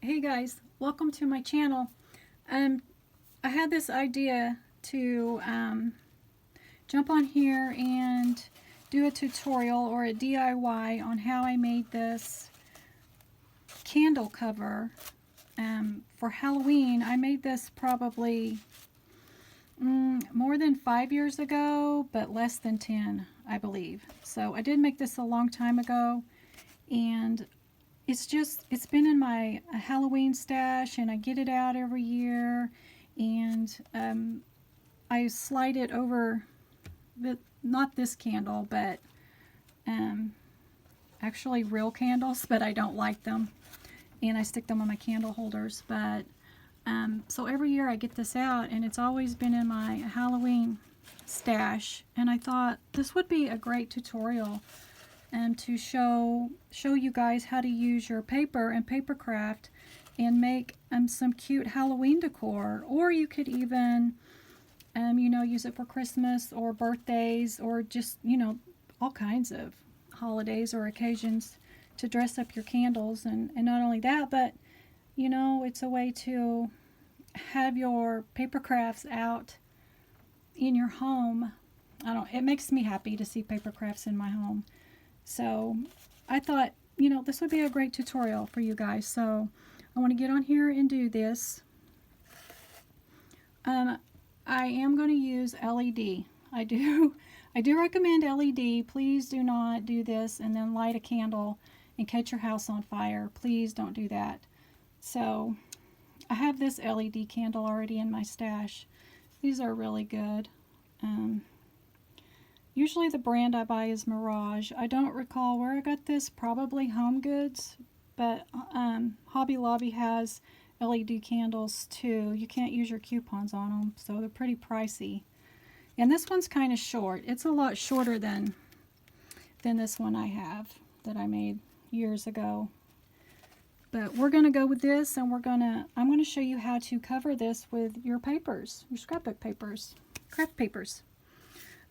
Hey guys, welcome to my channel. I had this idea to jump on here and do a tutorial or a DIY on how I made this candle cover for Halloween. I made this probably more than 5 years ago, but less than 10, I believe. So I did make this a long time ago, and it's been in my Halloween stash, and I get it out every year, and I slide it over, not this candle, but actually real candles, but I don't like them, and I stick them on my candle holders. But so every year I get this out, and it's always been in my Halloween stash, and I thought this would be a great tutorial to show you guys how to use your paper and paper craft and make some cute Halloween decor. Or you could even use it for Christmas or birthdays, or just all kinds of holidays or occasions to dress up your candles. And not only that, but it's a way to have your paper crafts out in your home. It makes me happy to see paper crafts in my home. So I thought, this would be a great tutorial for you guys. So I want to get on here and do this. I am going to use LED. I do recommend LED. Please do not do this and then light a candle and catch your house on fire. Please don't do that. So I have this LED candle already in my stash. These are really good. Usually the brand I buy is Mirage. I don't recall where I got this, probably Home Goods, but Hobby Lobby has LED candles too. You can't use your coupons on them, so they're pretty pricey. And this one's kind of short. It's a lot shorter than this one I have that I made years ago. But we're going to go with this, and I'm going to show you how to cover this with your papers, your scrapbook papers, craft papers.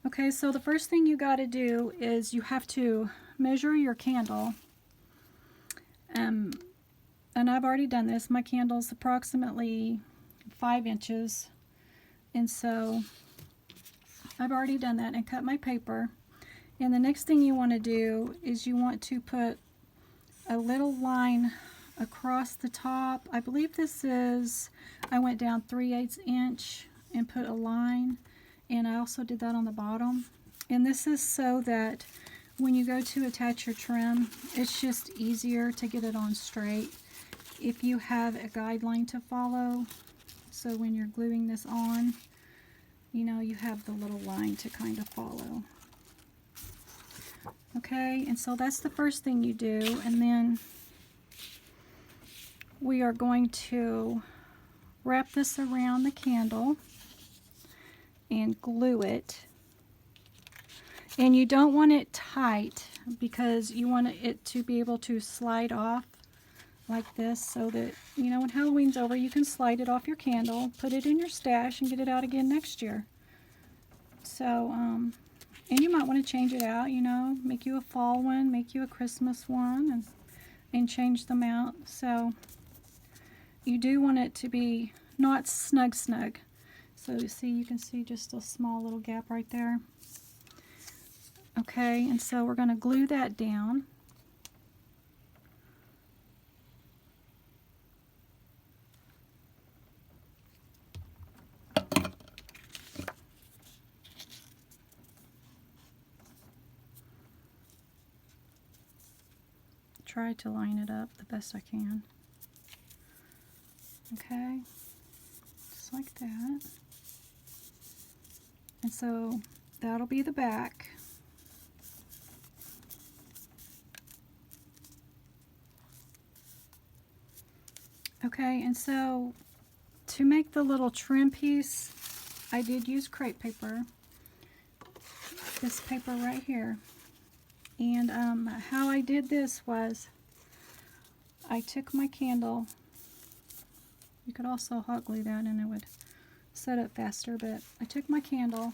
Okay, so the first thing you got to do is you have to measure your candle. And I've already done this. My candle's approximately 5 inches. And so I've already done that and cut my paper. And the next thing you want to do is you want to put a little line across the top. I believe this is, I went down 3/8 inch and put a line. And I also did that on the bottom. And this is so that when you go to attach your trim, it's just easier to get it on straight if you have a guideline to follow. So when you're gluing this on, you have the little line to kind of follow. Okay, and so that's the first thing you do. And then we are going to wrap this around the candle and glue it. And you don't want it tight, because you want it to be able to slide off like this, so that when Halloween's over, you can slide it off your candle, put it in your stash, and get it out again next year. So and you might want to change it out, make you a fall one, make you a Christmas one, and change them out. So you do want it to be not snug. So you can see just a small little gap right there. Okay, and so we're going to glue that down. Try to line it up the best I can. Okay, just like that. And so that'll be the back. Okay, and so to make the little trim piece, I did use crepe paper. This paper right here. And how I did this was I took my candle. You could also hot glue that and it would set up faster, but I took my candle,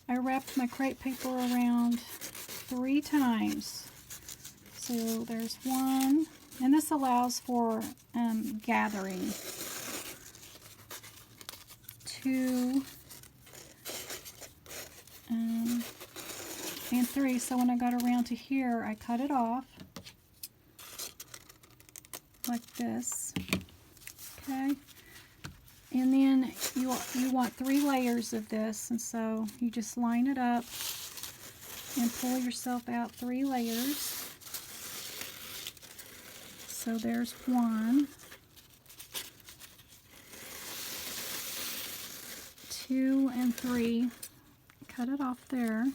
I wrapped my crepe paper around 3 times. So there's 1, And this allows for gathering. 2 and 3. So when I got around to here, I cut it off like this. Okay. And then you want 3 layers of this, and so you just line it up and pull yourself out 3 layers. So there's 1, 2, and 3. Cut it off there.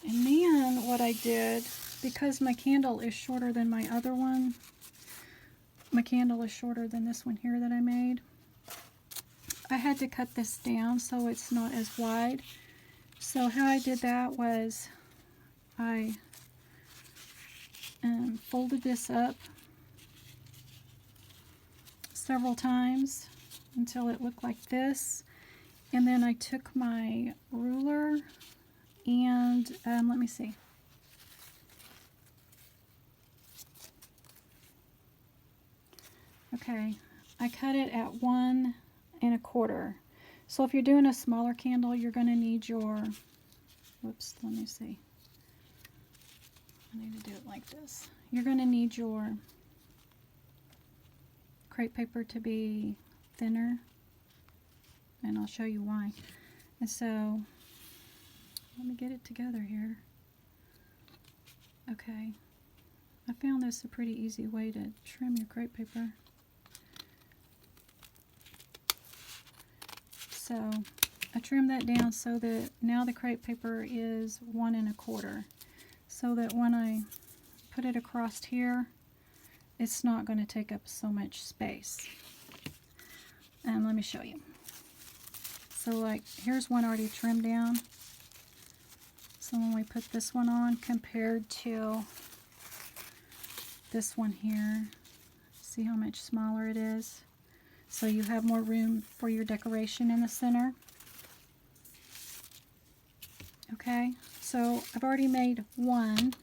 And then what I did, because my candle is shorter than my other one, my candle is shorter than this one here that I made, I had to cut this down so it's not as wide. So how I did that was I folded this up several times until it looked like this, and then I took my ruler and let me see. Okay, I cut it at 1 1/4. So if you're doing a smaller candle, you're going to need your, whoops, let me see. I need to do it like this. You're going to need your crepe paper to be thinner, and I'll show you why. And so, let me get it together here. Okay, I found this a pretty easy way to trim your crepe paper. So I trimmed that down so that now the crepe paper is 1 1/4, so that when I put it across here, it's not going to take up so much space. And let me show you. So like, here's one already trimmed down. So when we put this one on compared to this one here, see how much smaller it is? So you have more room for your decoration in the center. Okay, so I've already made 1.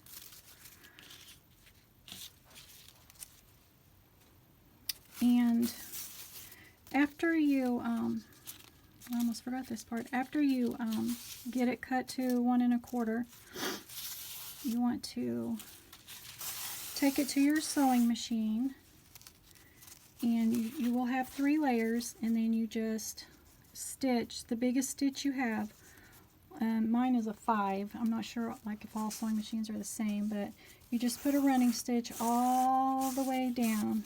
And after you, I almost forgot this part. After you get it cut to 1 1/4, you want to take it to your sewing machine, and you will have 3 layers, and then you just stitch the biggest stitch you have. Mine is a 5. I'm not sure like if all sewing machines are the same, but you just put a running stitch all the way down.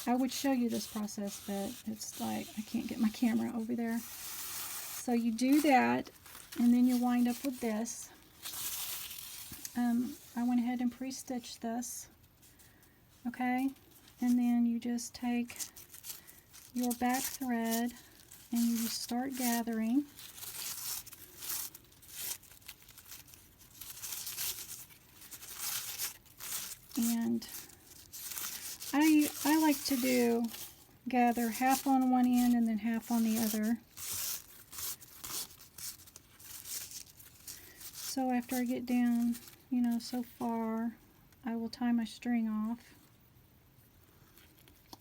I would show you this process, but it's like I can't get my camera over there. So you do that, and then you wind up with this. I went ahead and pre-stitched this. Okay, and then you just take your back thread and you just start gathering. And I like to gather half on one end and then half on the other. So after I get down, you know, so far, I will tie my string off,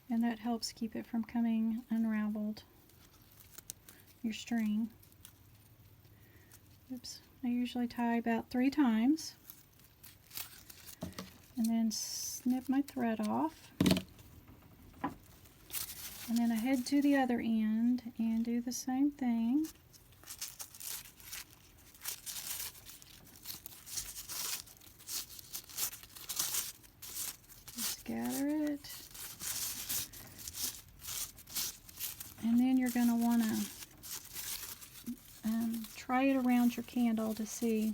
and that helps keep it from coming unraveled, your string. Oops, I usually tie about 3 times, and then snip my thread off, and then I head to the other end and do the same thing. Gather it, and then you're going to want to try it around your candle to see,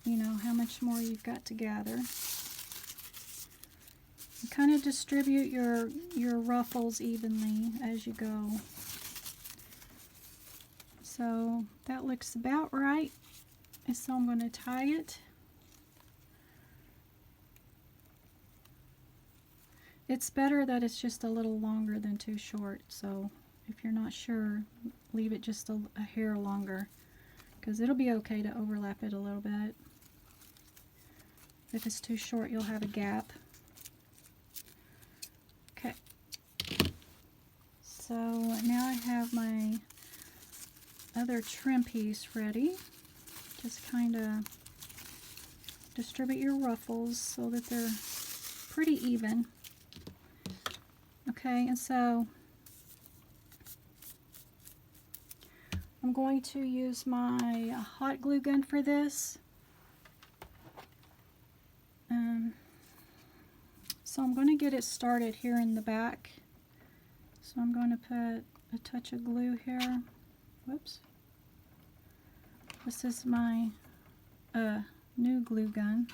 you know, how much more you've got to gather. And kind of distribute your ruffles evenly as you go. So that looks about right, and so I'm going to tie it. It's better that it's just a little longer than too short, so if you're not sure, leave it just a hair longer, because it'll be okay to overlap it a little bit. If it's too short, you'll have a gap. Okay. So now I have my other trim piece ready. Just kind of distribute your ruffles so that they're pretty even. Okay, and so I'm going to use my hot glue gun for this. So I'm going to get it started here in the back. So I'm going to put a touch of glue here. Whoops. This is my new glue gun.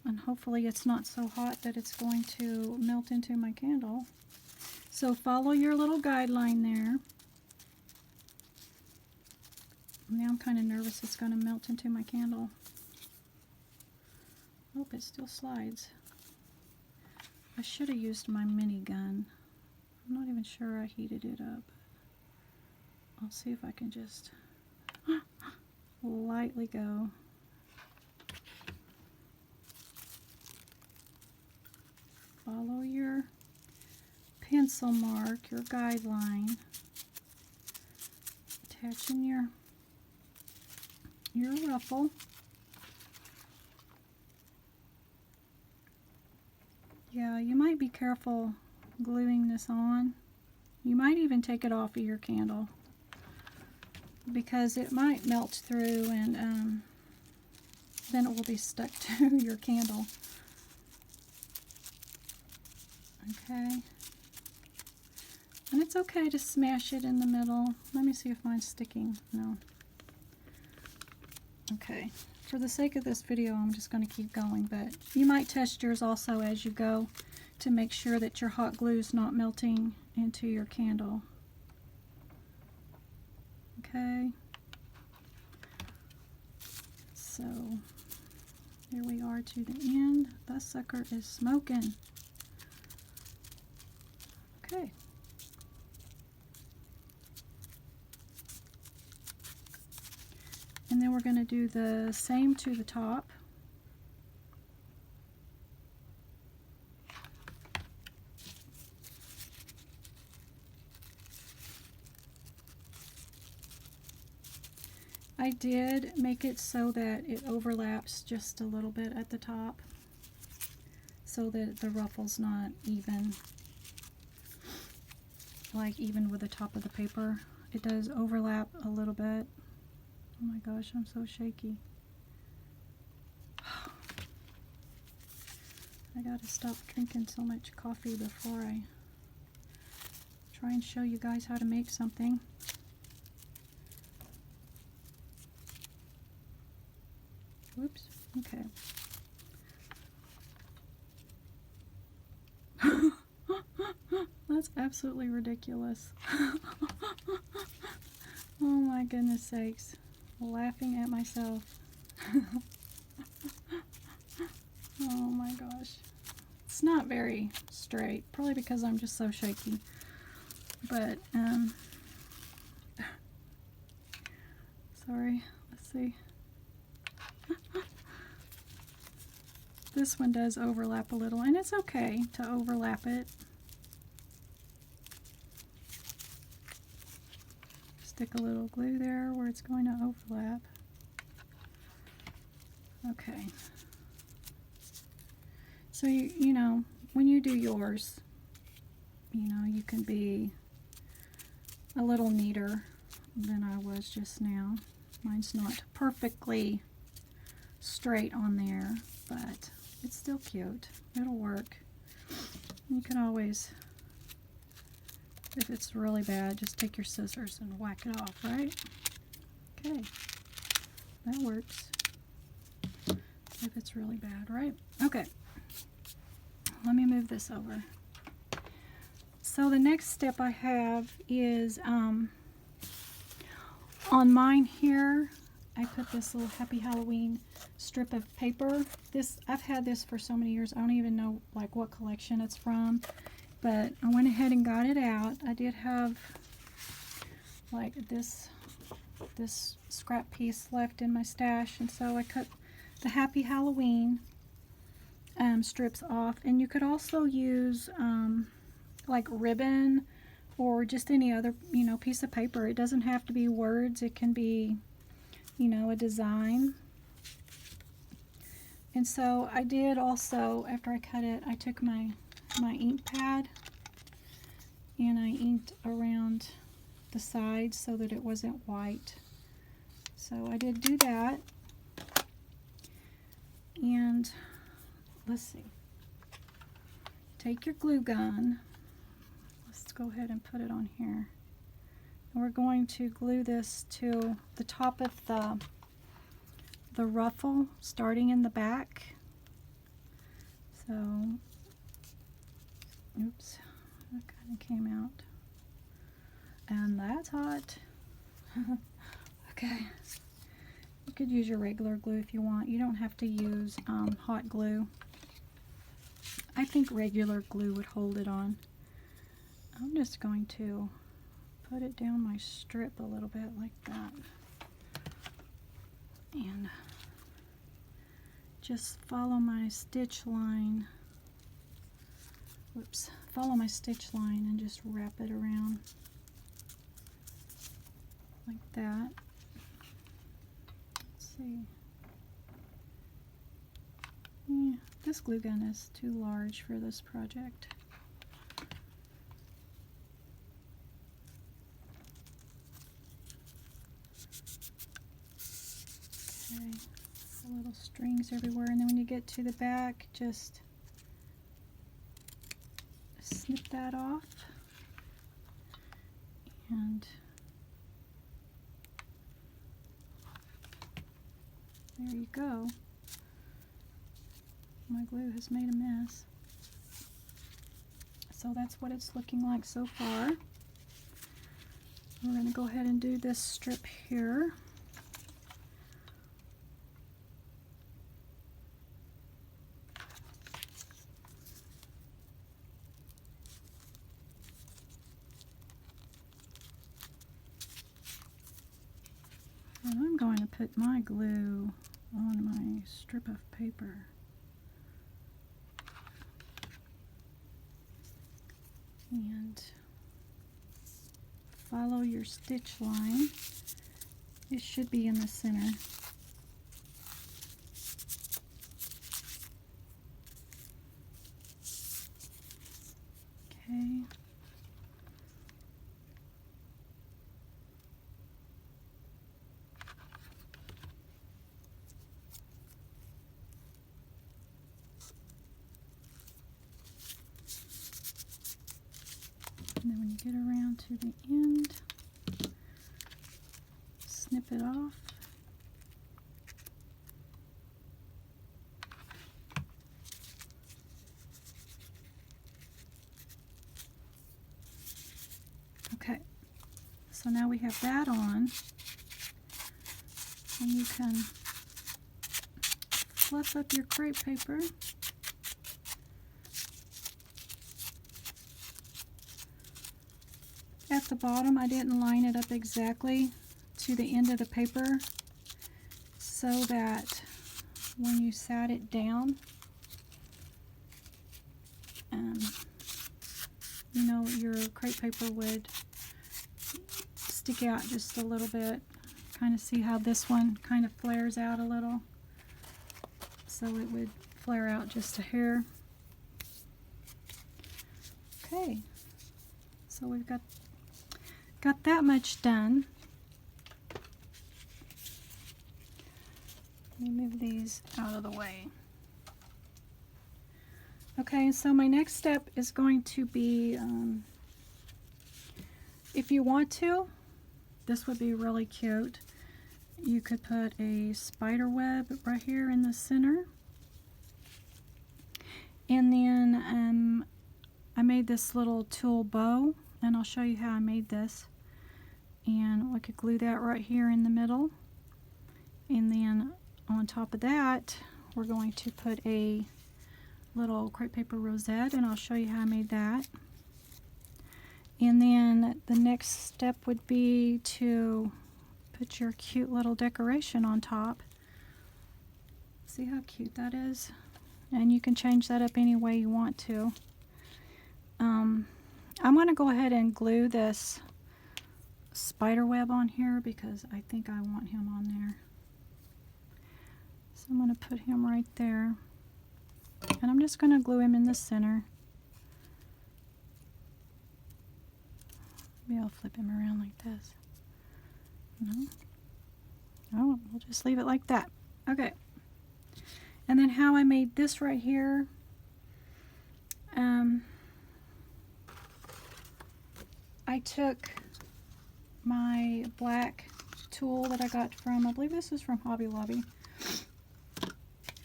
And hopefully it's not so hot that it's going to melt into my candle. So follow your little guideline there. Now I'm kind of nervous it's going to melt into my candle. Oh, it still slides. I should have used my mini gun. I'm not even sure I heated it up. I'll see if I can just lightly go. Follow your pencil mark, your guideline. Attaching your ruffle. Yeah, you might be careful gluing this on. You might even take it off of your candle because it might melt through and then it will be stuck to your candle. Okay. And it's okay to smash it in the middle. Let me see if mine's sticking. No. Okay. For the sake of this video, I'm just going to keep going, but you might test yours also as you go to make sure that your hot glue is not melting into your candle. Okay. So, here we are to the end. That sucker is smoking. Okay. And then we're going to do the same to the top. I did make it so that it overlaps just a little bit at the top so that the ruffle's not even, like even with the top of the paper. It does overlap a little bit. Oh my gosh, I'm so shaky. I gotta stop drinking so much coffee before I try and show you guys how to make something. Whoops, okay. That's absolutely ridiculous. Oh my goodness sakes. Laughing at myself. Oh my gosh. It's not very straight, probably because I'm just so shaky. But, sorry, let's see. This one does overlap a little, and it's okay to overlap it. Stick a little glue there where it's going to overlap. Okay. So, you know, when you do yours, you know, you can be a little neater than I was just now. Mine's not perfectly straight on there, but it's still cute. It'll work. You can always, if it's really bad, just take your scissors and whack it off, right? Okay, that works. If it's really bad, right? Okay, let me move this over. So the next step I have is, on mine here, I put this little Happy Halloween strip of paper. I've had this for so many years, I don't even know like what collection it's from, but I went ahead and got it out. I did have like this scrap piece left in my stash, and so I cut the Happy Halloween strips off. And you could also use like ribbon or just any other, you know, piece of paper. It doesn't have to be words. It can be, you know, a design. And so I did also, after I cut it, I took my ink pad and I inked around the sides so that it wasn't white. So I did do that. And let's see. Take your glue gun. Let's go ahead and put it on here. And we're going to glue this to the top of the ruffle, starting in the back. So, oops, that kind of came out. And that's hot. Okay. You could use your regular glue if you want. You don't have to use hot glue. I think regular glue would hold it on. I'm just going to put it down my strip a little bit like that. And just follow my stitch line. Whoops. Follow my stitch line and just wrap it around like that. Let's see. Yeah, this glue gun is too large for this project. Okay, little strings everywhere, and then when you get to the back, just snip that off. And there you go. My glue has made a mess. So that's what it's looking like so far. We're going to go ahead and do this strip here. And I'm going to put my glue on my strip of paper. And follow your stitch line. It should be in the center. Okay. And then when you get around to the end, snip it off. Okay, so now we have that on, and you can fluff up your crepe paper. At the bottom, I didn't line it up exactly to the end of the paper so that when you sat it down, you know, your crepe paper would stick out just a little bit. Kind of see how this one kind of flares out a little. So it would flare out just a hair. Okay, so we've got that much done. Let me move these out of the way. Okay, so my next step is going to be, if you want to, this would be really cute. You could put a spider web right here in the center. And then I made this little tulle bow, and I'll show you how I made this. And we could glue that right here in the middle. And then on top of that, we're going to put a little crepe paper rosette, and I'll show you how I made that. And then the next step would be to put your cute little decoration on top. See how cute that is? and you can change that up any way you want to. I'm going to go ahead and glue this spider web on here because I think I want him on there. So I'm going to put him right there, and I'm just going to glue him in the center. Maybe I'll flip him around like this. No. Oh, we'll just leave it like that. Okay. And then how I made this right here, I took my black tool that I got from, I believe this is from Hobby Lobby,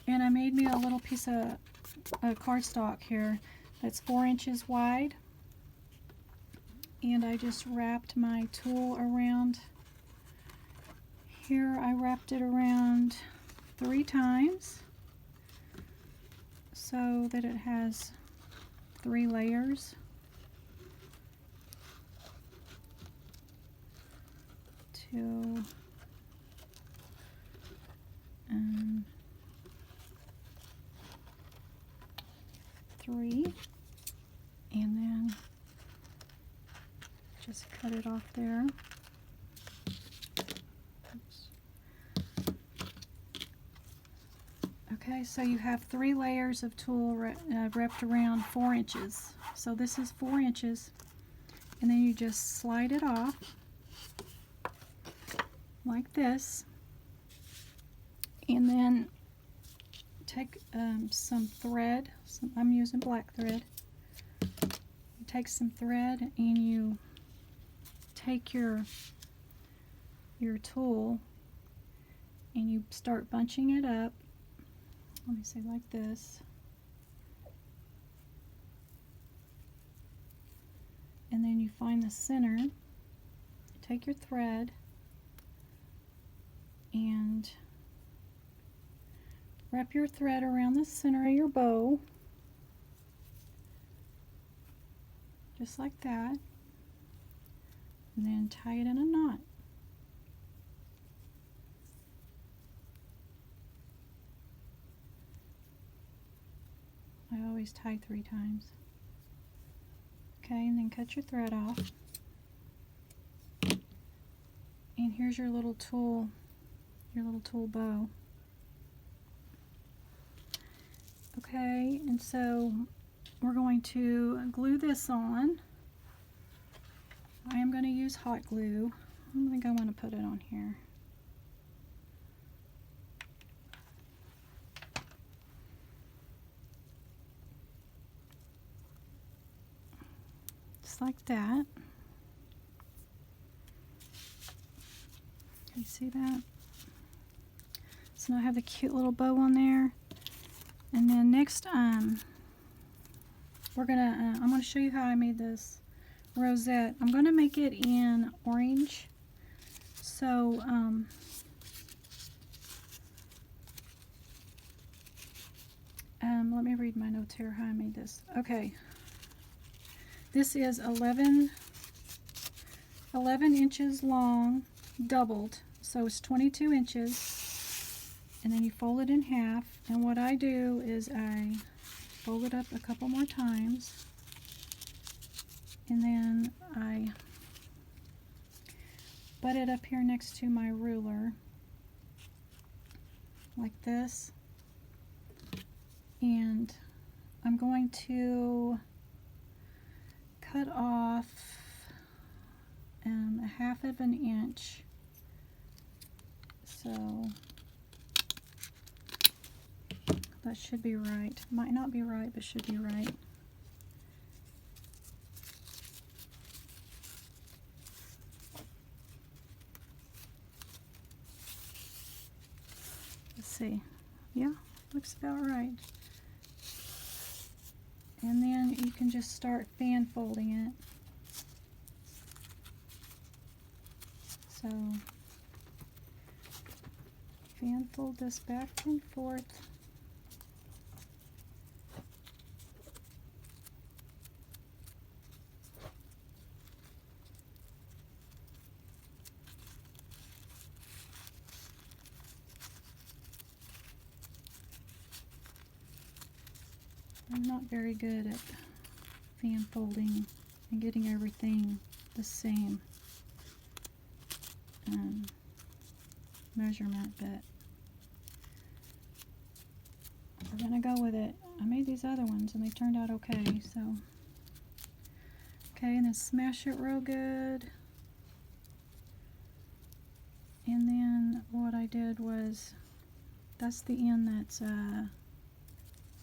and I made me a little piece of cardstock here that's 4 inches wide, and I just wrapped my tool around here. I wrapped it around 3 times so that it has 3 layers. 2 and 3, and then just cut it off there. Oops. Okay, so you have 3 layers of tulle wrapped around 4 inches. So this is 4 inches, and then you just slide it off like this, and then take some thread. I'm using black thread. You take some thread and you take your tool and you start bunching it up. Let me say like this. And then you find the center. Take your thread and wrap your thread around the center of your bow, just like that, and then tie it in a knot. I always tie 3 times. Okay, and then cut your thread off. And here's your little tool bow. Okay, and so we're going to glue this on. I am going to use hot glue. I think I want to put it on here. Just like that. Can you see that? So now I have the cute little bow on there. And then next, we're gonna, I'm gonna show you how I made this rosette. I'm gonna make it in orange. So, let me read my notes here, how I made this. Okay. This is 11 inches long, doubled. So it's 22 inches. And then you fold it in half, and what I do is I fold it up a couple more times, and then I butt it up here next to my ruler like this, and I'm going to cut off a 1/2 inch, so that should be right. Might not be right, but should be right. Let's see. Yeah, looks about right. And then you can just start fan folding it. So fan fold this back and forth. I'm not very good at fan folding and getting everything the same measurement, but we're gonna go with it. I made these other ones and they turned out okay, so okay, and then smash it real good. And then what I did was, that's the end that's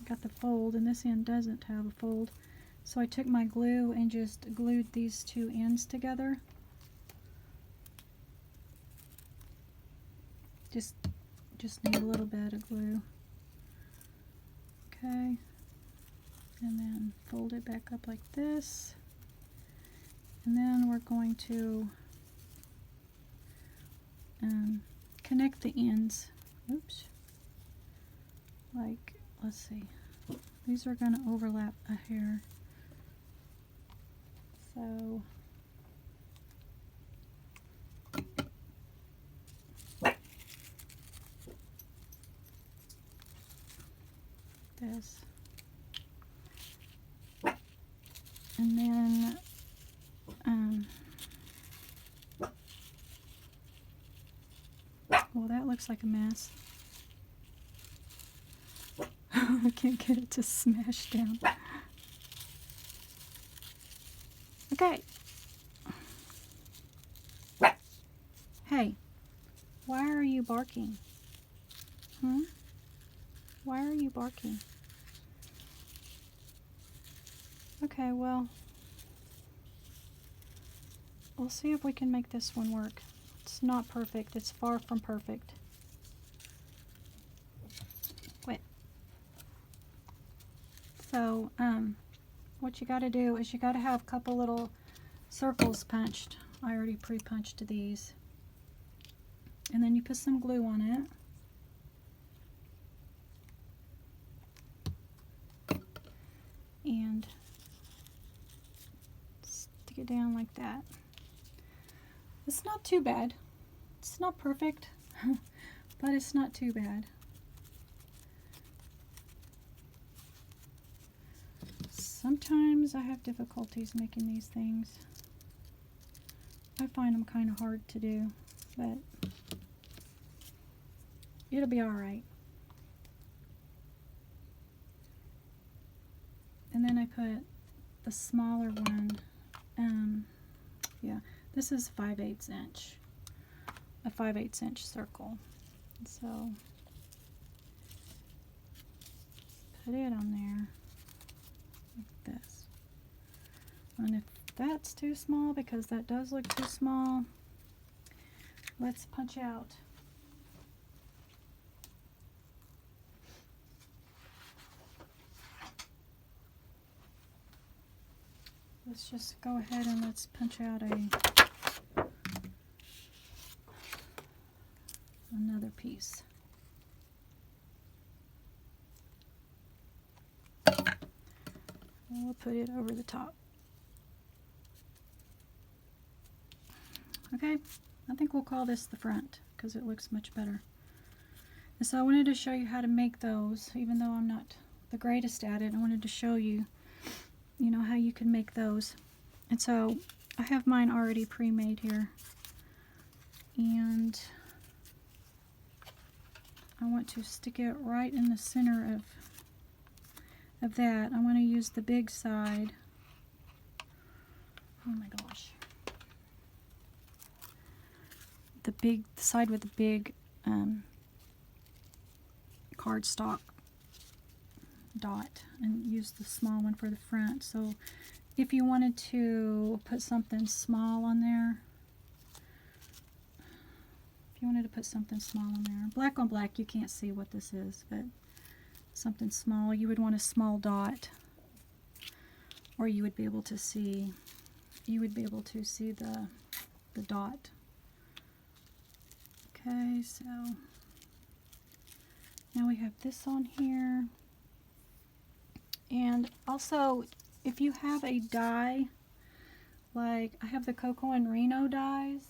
got the fold, and this end doesn't have a fold. So I took my glue and just glued these two ends together. Just need a little bit of glue. Okay. And then fold it back up like this. And then we're going to connect the ends. Oops. Like, let's see. These are going to overlap a hair. So this. And then well, that looks like a mess. I can't get it to smash down. Okay. Hey, why are you barking? Why are you barking? Okay, well, we'll see if we can make this one work. It's not perfect. It's far from perfect. Wait. So, what you got to do is you got to have a couple little circles punched. I already pre-punched these. And then you put some glue on it. And stick it down like that. It's not too bad. It's not perfect, but it's not too bad. Sometimes I have difficulties making these things. I find them kind of hard to do, but it'll be alright. And then I put the smaller one, yeah, this is 5/8 inch, a 5/8 inch circle. So put it on there like this. And if that's too small, because that does look too small, let's punch out. Let's just go ahead and let's punch out another piece. And we'll put it over the top. Okay, I think we'll call this the front because it looks much better. And so I wanted to show you how to make those, even though I'm not the greatest at it. I wanted to show you, you know, how you can make those. And so I have mine already pre-made here. And I want to stick it right in the center of that. I want to use the big side. Oh my gosh. The side with the big cardstock dot, and use the small one for the front. So if you wanted to put something small on there, black on black, you can't see what this is, but something small, you would want a small dot, or you would be able to see the dot. Okay, so now we have this on here. And also, if you have a dye, like I have the Cocoa and Reno dyes,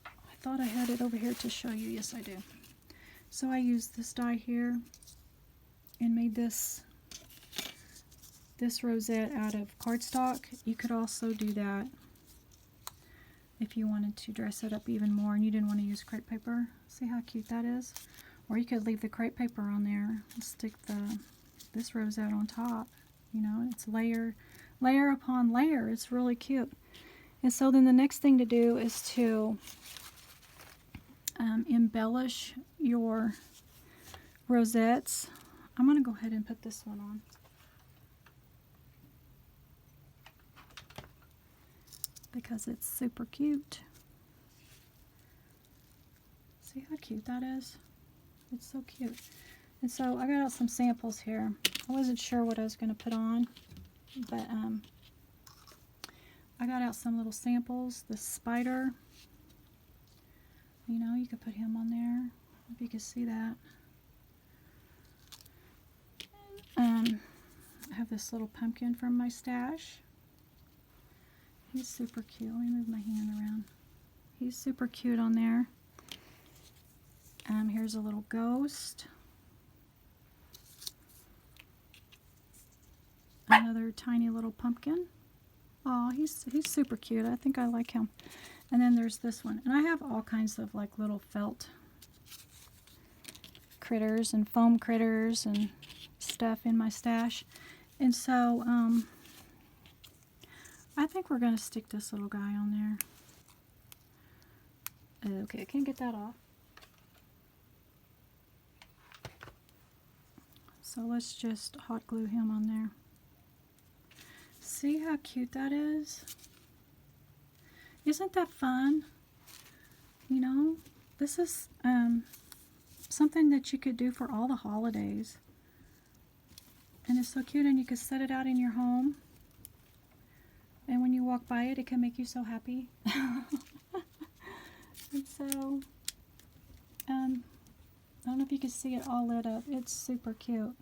I thought I had it over here to show you. Yes, I do. So I used this die here and made this rosette out of cardstock. You could also do that if you wanted to dress it up even more and you didn't want to use crepe paper. See how cute that is? Or you could leave the crepe paper on there and stick this rosette on top. You know, it's layer upon layer. It's really cute. And so then the next thing to do is to embellish your rosettes. I'm going to go ahead and put this one on. Because it's super cute. See how cute that is? It's so cute. And so I got out some samples here. I wasn't sure what I was going to put on, but I got out some little samples. The spider, you know, you could put him on there. If you can see that. I have this little pumpkin from my stash. He's super cute. Let me move my hand around. He's super cute on there. Here's a little ghost. Another tiny little pumpkin. Oh, he's super cute. I think I like him. And then there's this one. And I have all kinds of like little felt critters and foam critters and stuff in my stash. And so, I think we're going to stick this little guy on there. Okay, I can't get that off. So let's just hot glue him on there. See how cute that is? Isn't that fun? You know, this is something that you could do for all the holidays. And it's so cute, and you could set it out in your home. And when you walk by it, it can make you so happy. And so, I don't know if you can see it all lit up. It's super cute.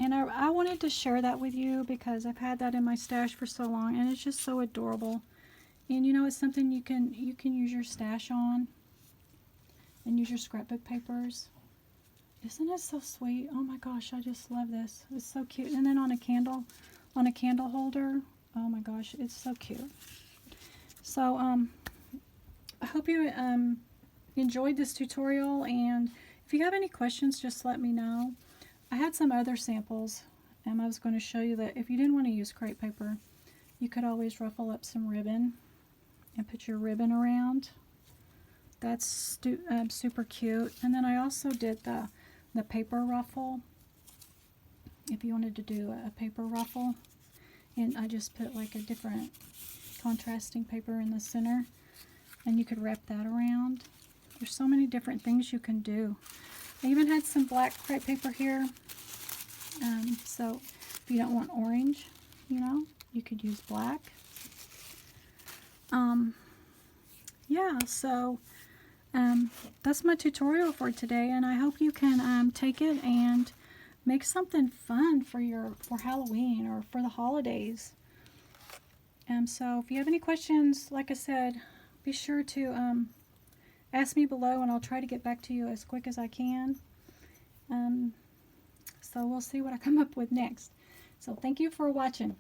And I wanted to share that with you because I've had that in my stash for so long, and it's just so adorable. And you know, it's something you can use your stash on and use your scrapbook papers. Isn't it so sweet? Oh my gosh, I just love this. It's so cute. And then on a candle holder. Oh my gosh, it's so cute. So I hope you enjoyed this tutorial, and if you have any questions, just let me know. I had some other samples, and I was going to show you that if you didn't want to use crepe paper, you could always ruffle up some ribbon and put your ribbon around. That's super cute. And then I also did the paper ruffle, if you wanted to do a paper ruffle. And I just put like a different contrasting paper in the center, and you could wrap that around. There's so many different things you can do. I even had some black crepe paper here. So if you don't want orange, you know, you could use black. Yeah, so that's my tutorial for today, and I hope you can take it and make something fun for Halloween or for the holidays. So if you have any questions, like I said, be sure to ask me below, and I'll try to get back to you as quick as I can. So we'll see what I come up with next. So thank you for watching.